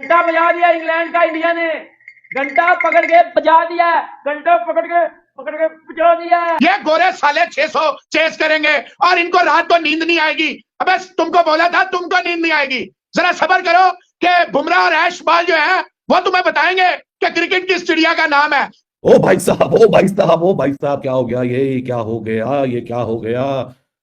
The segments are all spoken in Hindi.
घंटा बजा दिया इंग्लैंड का इंडिया ने, घंटा पकड़ के बजा दिया, घंटा पकड़ के बजा दिया। ये गोरे साले 600 चेस करेंगे और इनको रात को नींद नहीं आएगी। अबे तुमको बोला था तुमको नींद नहीं आएगी, जरा सब्र करो कि बुमराह और ऐश बॉल जो है वो तुम्हें बताएंगे कि क्रिकेट किस चिड़िया का नाम है। ओ भाई साहब, ओ भाई साहब, ओ भाई साहब, क्या हो गया? ये क्या हो गया? ये क्या हो गया?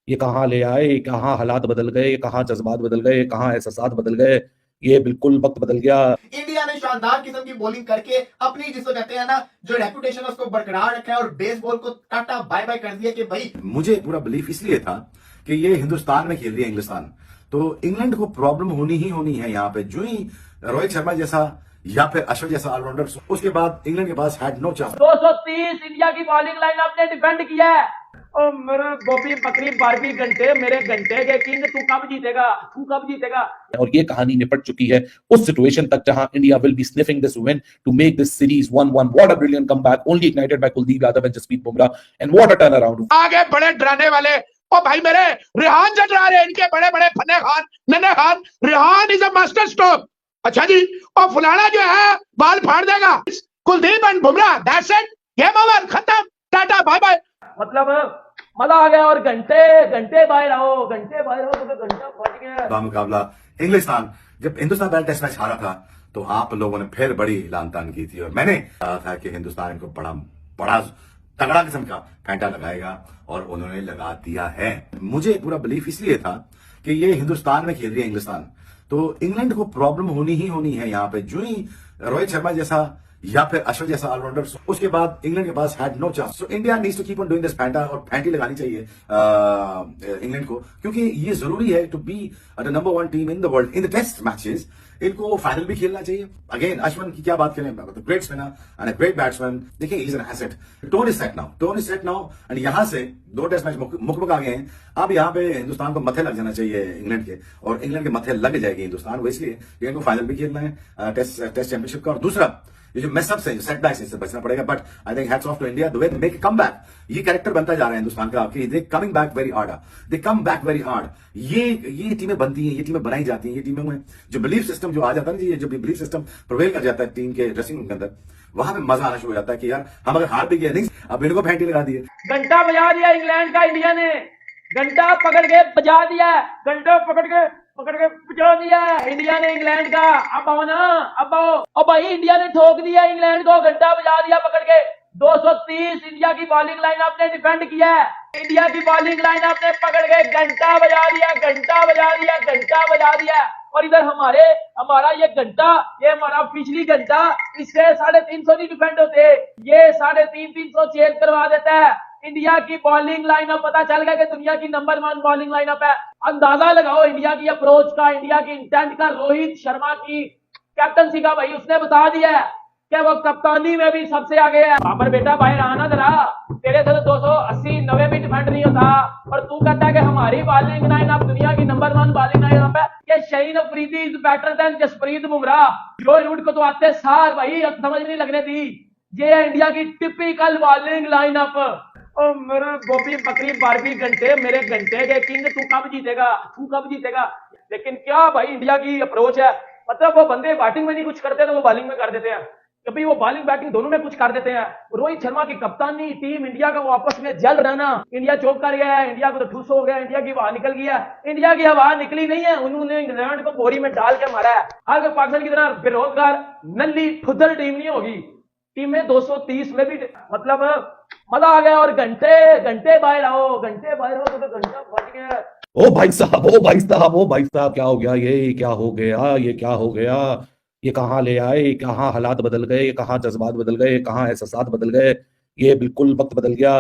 ये कहाँ ले आए? कहाँ हालात बदल गए? कहाँ जज्बात बदल गए? कहाँ एहसासात बदल गए? ये बिल्कुल वक्त बदल गया। इंडिया ने शानदार किस्म की बॉलिंग करके अपनी जिसको कहते हैं ना जो रेपुटेशन है उसको बरकरार रखा है और बेसबॉल को टाटा बाय बाय कर दिया कि भाई मुझे पूरा बिलीफ इसलिए था कि ये हिंदुस्तान में खेल रही है इंग्लिस्तान, तो इंग्लैंड को प्रॉब्लम होनी ही होनी है यहाँ पे। जो ही रोहित शर्मा जैसा या फिर अश्विन जैसा ऑलराउंडर, उसके बाद इंग्लैंड के पास हैड नो चांस। 230 इंडिया की बॉलिंग लाइनअप ने डिफेंड किया है। ओ मेरे गोपी बकरी बारबी घंटे, मेरे घंटे के किंग, तू कब जीतेगा? तू कब जीतेगा? और ये कहानी निपट चुकी है उस सिचुएशन तक जहां India will be sniffing this win to make this series 1-1। What a brilliant comeback, only ignited by Kuldeep Yadav and Jasprit Bumrah, and what a turn around. आगे बड़े डराने वाले ओ भाई मेरे रेहान से डरा रहे, इनके बड़े बड़े फन्ने खान नन्हे Khan. Rehan is a master stroke. अच्छा जी, और फुलाना जो है बाल फाड़ देगा। Kuldeep and Bumrah, that's it, game over, खत्म, टाटा बाय बाय। मतलब मजा आ गया। और घंटे घंटे बाहर रहो, घंटे बाहर रहो, तो घंटा फट गया। मुकाबला इंग्लिस्तान, जब हिंदुस्तान पहले टेस्ट मैच हारा था तो आप लोगों ने फिर बड़ी लानतान की थी और मैंने कहा था कि हिंदुस्तान इनको बड़ा बड़ा तगड़ा किस्म का फैंटा लगाएगा और उन्होंने लगा दिया है। मुझे पूरा बिलीफ इसलिए था कि ये हिंदुस्तान में खेल रही है इंग्लिस्तान, तो इंग्लैंड को प्रॉब्लम होनी ही होनी है यहाँ पे। जो ही रोहित शर्मा जैसा या फिर अश्विन जैसा ऑलराउंडर, उसके बाद इंग्लैंड के पास had no chance. So India needs to keep on doing this फैंटा, और फैंटी लगानी चाहिए इंग्लैंड को, क्योंकि ये जरूरी है to be the number 1 team in the world in the test matches. इनको फाइनल भी खेलना चाहिए। अगेन अश्विन की क्या बात करें, great spinner and a great batsman. देखिए he is an asset. Tone is set now and यहां से 2 टेस्ट मैच मुकमक आ गए हैं। अब यहाँ पे हिंदुस्तान को मथे लग जाना चाहिए इंग्लैंड के, और इंग्लैंड के मथे लग जाएगी हिंदुस्तान, वो इसलिए इनको फाइनल भी खेलना है टेस्ट चैंपियनशिप का। और दूसरा ये जो मेसअप्स हैं, जो सेटबैक्स हैं, इससे बचना पड़ेगा। But I think hats off to India the way they make come back. ये कैरेक्टर बनता जा रहा है हिंदुस्तान का कि they coming back very hard, they come back very hard. ये टीमें बनती हैं, ये टीमें बनाई जाती हैं, ये टीमों में जो बिलीफ सिस्टम जो आ जाता है ना, ये जो बिलीफ सिस्टम प्रिवेल कर जाता है टीम के ड्रेसिंग रूम के अंदर, वहां पे मजा आना शुरू हो जाता है कि यार हम अगर हार भी गए नहीं, अब इनको फैंटी लगा दी है। घंटा बजा दिया इंग्लैंड का इंडिया ने, घंटा पकड़ के बजा दिया, घंटा पकड़ के बजा दिया इंडिया ने इंग्लैंड का। अब आओ ना, अब आओ। और भाई इंडिया ने ठोक दिया इंग्लैंड को, घंटा बजा दिया पकड़ के। 230 इंडिया की बॉलिंग लाइनअप ने डिफेंड किया है। इंडिया की बॉलिंग लाइनअप ने पकड़ के घंटा बजा दिया, घंटा बजा दिया, घंटा बजा दिया। और इधर हमारा ये घंटा, ये हमारा पिछली घंटा, इससे 350 नहीं डिफेंड होते, ये 350 चेंज करवा देता है। इंडिया की बॉलिंग लाइनअप पता चल गया कि दुनिया की नंबर 1 बॉलिंग लाइनअप है। अंदाजा लगाओ इंडिया की अप्रोच का, इंडिया की इंटेंट का। रोहित शर्मा की कैप्टनसी का भाई उसने बता दिया है कि वो कप्तानी में भी सबसे आगे है। बाबर बेटा बाहर आना जरा, तेरे से तो 280-90 भी डिफेंड नहीं होता, और तू कहता है कि हमारी बॉलिंग लाइनअप दुनिया की नंबर 1 बॉलिंग लाइनअप है। ये Shaheen Afridi is better than Jasprit Bumrah. Joe Root को तो आते सार भाई समझ नहीं लगने दी। ये है इंडिया की टिपिकल बॉलिंग लाइनअप। ओ मेरे गोपी बकरी बारबी घंटे, मेरे घंटे के किंग, तू कब जीतेगा? तू कब जीतेगा? लेकिन क्या भाई इंडिया की अप्रोच है। मतलब वो बंदे बैटिंग में नहीं कुछ करते तो वो बॉलिंग में कर देते हैं, कभी वो बॉलिंग बैटिंग दोनों में कुछ कर देते हैं। रोहित शर्मा की कप्तानी, टीम इंडिया का वो आपस में जल रहना। इंडिया चौक कर गया है, इंडिया को तो ठूस हो गया, इंडिया की हवा निकल गया। इंडिया की हवा निकली नहीं है, उन्होंने इंग्लैंड को बोरी में डाल के मारा है। आगे पाकिस्तान की तरह बेरोजगार नल्ली फुदल टीम नहीं होगी। टीम में 230 में भी मतलब मजा आ गया। और घंटे बाहर रहो, घंटे बाहर रहो, तो घंटा फट गया। ओ भाई साहब, ओ भाई साहब, ओ भाई साहब, क्या हो गया? ये क्या हो गया? ये क्या हो गया? ये कहाँ ले आए? कहाँ हालात बदल गए? कहाँ जज्बात बदल गए? कहाँ एहसासात बदल गए? ये बिल्कुल वक्त बदल गया।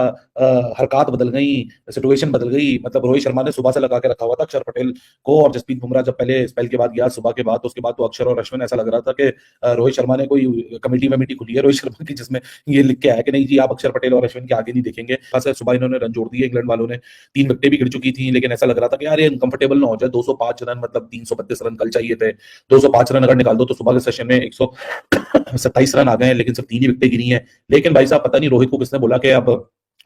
हरकत बदल गई, सिचुएशन बदल गई। मतलब रोहित शर्मा ने सुबह से लगा के रखा हुआ था अक्षर पटेल को, और जसप्रीत बुमराह जब पहले स्पेल के बाद गया सुबह के बाद, तो उसके बाद तो अक्षर और अश्विन, ऐसा लग रहा था कि रोहित शर्मा ने कोई कमेटी खुली है रोहित शर्मा की, जिसमें ये लिख के आया कि नहीं जी आप अक्षर पटेल और अश्विन के आगे नहीं देखेंगे। खास सुबह इन्होंने रन जोड़ दिए इंग्लैंड वालों ने, 3 विकेटें भी गिर चुकी थी, लेकिन ऐसा लग रहा था कि यार ये अनकंफर्टेबल ना हो जाए। 205 रन मतलब 332 रन कल चाहिए थे, 205 रन अगर निकाल दो तो सुबह के सेशन में 127 रन आ गए हैं, लेकिन सिर्फ 3 ही विकेटें गिरी हैं। लेकिन भाई साहब पता नहीं रोहित को किसने बोला कि अब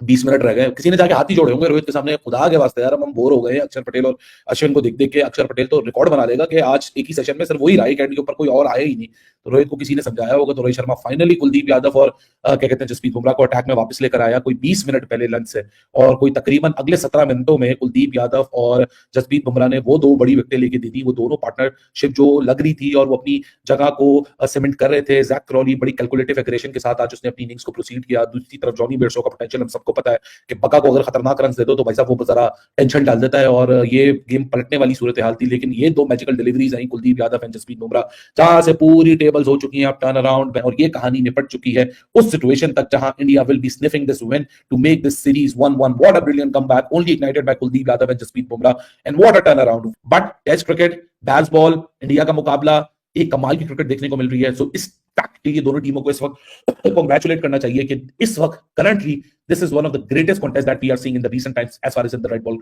20 मिनट रह गए, किसी ने जाके हाथ ही जोड़े होंगे रोहित के सामने, खुदा के वास्ते यार हम बोर हो गए हैं अक्षर पटेल और अश्विन को देख देख के। अक्षर पटेल तो रिकॉर्ड बना लेगा कि आज एक ही सेशन में सिर्फ वही रहा, कैंड के ऊपर कोई और आया ही नहीं। तो रोहित को किसी ने समझाया होगा, तो रोहित शर्मा फाइनली कुलदीप यादव और क्या कहते हैं जसप्रीत बुमराह को अटैक में वापस लेकर आया, कोई 20 मिनट पहले लंच से, और कोई तकरीबन अगले 17 मिनटों में कुलदीप यादव और जसप्रीत बुमराह ने वो 2 बड़ी विकेटें लेके दी थी। वो दोनों पार्टनरशिप जो लग रही थी और वो अपनी जगह को सीमेंट कर रहे थे। जैक क्रॉली बड़ी कैलकुलेटिव एग्रेशन के साथ आज उसने अपनी इनिंग्स को प्रोसीड किया। दूसरी तरफ जॉनी बेयरस्टो का पोटेंशियल हम सबको पता है कि बका को अगर खतरनाक रन दे दो तो भाई साहब वो जरा टेंशन डाल देता है, और ये गेम पलटने वाली सूरत हाल थी। लेकिन ये 2 मैजिकल डिलीवरीज आई कुलदीप यादव एंड जसप्रीत बुमराह, जहां से पूरी टेबल्स हो चुकी हैं अब टर्न अराउंड, और ये कहानी निपट चुकी है उस सिचुएशन तक जहां India will be sniffing this win to make this series 1-1। What a brilliant comeback, only ignited by Kuldeep Yadav and Jasprit Bumrah, and what a turn around. But test cricket, bazball, India का मुकाबला, एक कमाल की क्रिकेट देखने को मिल रही है। सो इस फैक्ट के लिए दोनों टीमों को इस वक्त कांग्रेचुलेट करना चाहिए कि इस वक्त currently this is one of the greatest contest that we are seeing in the recent times as far as the red ball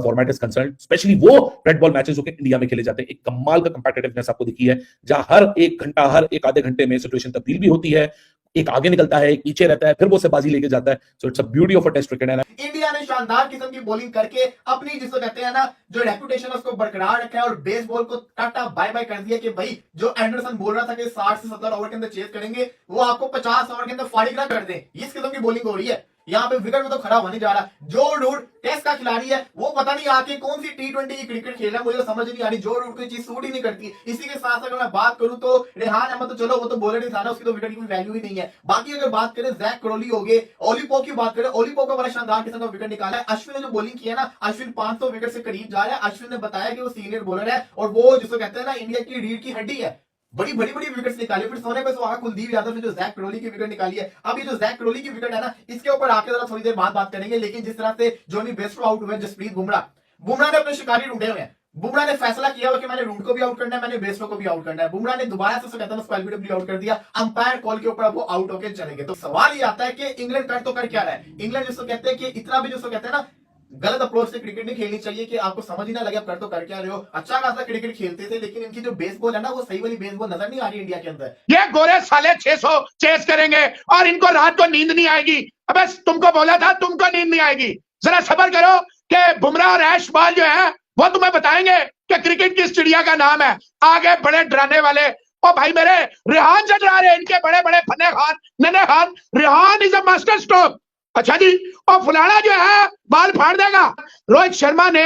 format is concerned. Specially वो रेड बॉल मैचेस जो कि इंडिया में खेले जाते हैं, एक कमाल का कंपेटिटिवनेस आपको दिखी है, जहां हर एक घंटा, हर एक आधे घंटे में सिचुएशन तब्दील भी होती है, एक आगे निकलता है, एक पीछे रहता है, फिर वो से बाजी लेके जाता है। So it's a beauty of a test cricket. India ने शानदार किस्म की बॉलिंग करके अपनी जिसको कहते हैं ना जो रेपुटेशन है उसको बरकरार रखा है और बेसबॉल को टाटा बाय बाय कर दिया कि भाई जो एंडरसन बोल रहा था कि 60 से 70 ओवर के अंदर चेस करेंगे वो आपको 50 ओवर के अंदर फाड़ीग्रा कर दे। इस किस्म की बॉलिंग हो रही है। यहाँ पे विकेट में तो खड़ा होने जा रहा। जो रूट टेस्ट का खिलाड़ी है वो पता नहीं आके कौन सी T20 की क्रिकेट खेल रहा है, मुझे तो समझ नहीं आ रही। जो रूट की चीज सूट ही नहीं करती। इसी के साथ अगर मैं बात करूं तो रेहान अहमद तो चलो वो तो बॉलर ही था ना, उसकी तो विकेट की वैल्यू ही नहीं है। बाकी अगर बात करें जैक क्रॉली हो गए, ओलीपो की बात करें, ओलीपो का बड़ा शानदार किस्म का विकेट निकाला है। अश्विन ने जो बॉलिंग किया ना, अश्विन 500 विकेट से करीब जा रहा है। अश्विन ने बताया कि वो सीनियर बॉलर है और वो जिसको कहते हैं ना इंडिया की रीढ़ की हड्डी है। बड़ी विकेट्स निकाली। फिर सोने पे सुहागा कुलदीप यादव ने जो जैक क्रॉली की विकेट निकाली है। अब ये जो जैक क्रॉली की विकेट है ना, इसके ऊपर आके जरा थोड़ी देर बाद बात करेंगे। लेकिन जिस तरह से जॉनी बेयरस्टो आउट हुए, जसप्रीत बुमराह ने अपने शिकारी ढूंढे हुए हैं। बुमराह ने फैसला किया हुआ कि मैंने रूट को भी आउट करना है, मैंने बेयरस्टो को भी आउट करना है। बुमराह ने दोबारा से कहता है उसको एलबीडब्ल्यू आउट कर दिया। अंपायर कॉल के ऊपर वो आउट होकर चलेंगे। तो सवाल ये आता है कि इंग्लैंड कर तो कर क्या रहा है। इंग्लैंड जिसको कहते हैं कि इतना भी जिसको कहते हैं ना गलत अप्रोच से क्रिकेट नहीं खेलनी चाहिए कि आपको समझ ही ना लगे आप कर तो कर क्या रहे हो। अच्छा खासा क्रिकेट खेलते थे, लेकिन इनकी जो बेसबॉल है ना वो सही वाली बेसबॉल नजर नहीं आ रही इंडिया के अंदर। ये गोरे साले 600 चेस करेंगे और इनको रात को नींद नहीं आएगी। अबे तुमको बोला था तुमको नींद नहीं आएगी, जरा सब्र करो कि बुमराह और ऐश बॉल जो है वो तुम्हें बताएंगे कि क्रिकेट किस चिड़िया का नाम है। आगे बड़े डराने वाले ओ भाई मेरे रेहान से डरा रहे, इनके बड़े बड़े फन्ने खान, नन्हे Khan. Rehan is a master stroke. अच्छा जी, और फुलाना जो है बाल फाड़ देगा। रोहित शर्मा ने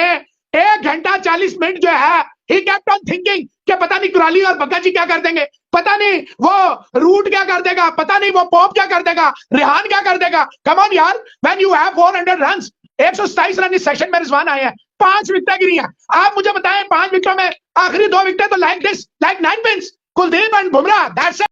1 घंटा 40 मिनट जो है ही केप्ट ऑन थिंकिंग कि पता नहीं क्रॉली और बग्गा जी क्या कर देंगे, पता नहीं वो रूट क्या कर देगा, पता नहीं वो पॉप क्या कर देगा, रेहान क्या कर देगा। कम ऑन यार, when you have 400 runs, 127 run इस सेशन में रिजवान आए हैं, 5 विकेटें गिरी हैं। आप मुझे बताएं 5 विकेटों में आखिरी 2 विकेटें तो like 9 pins Kuldeep and Bumrah, that's it.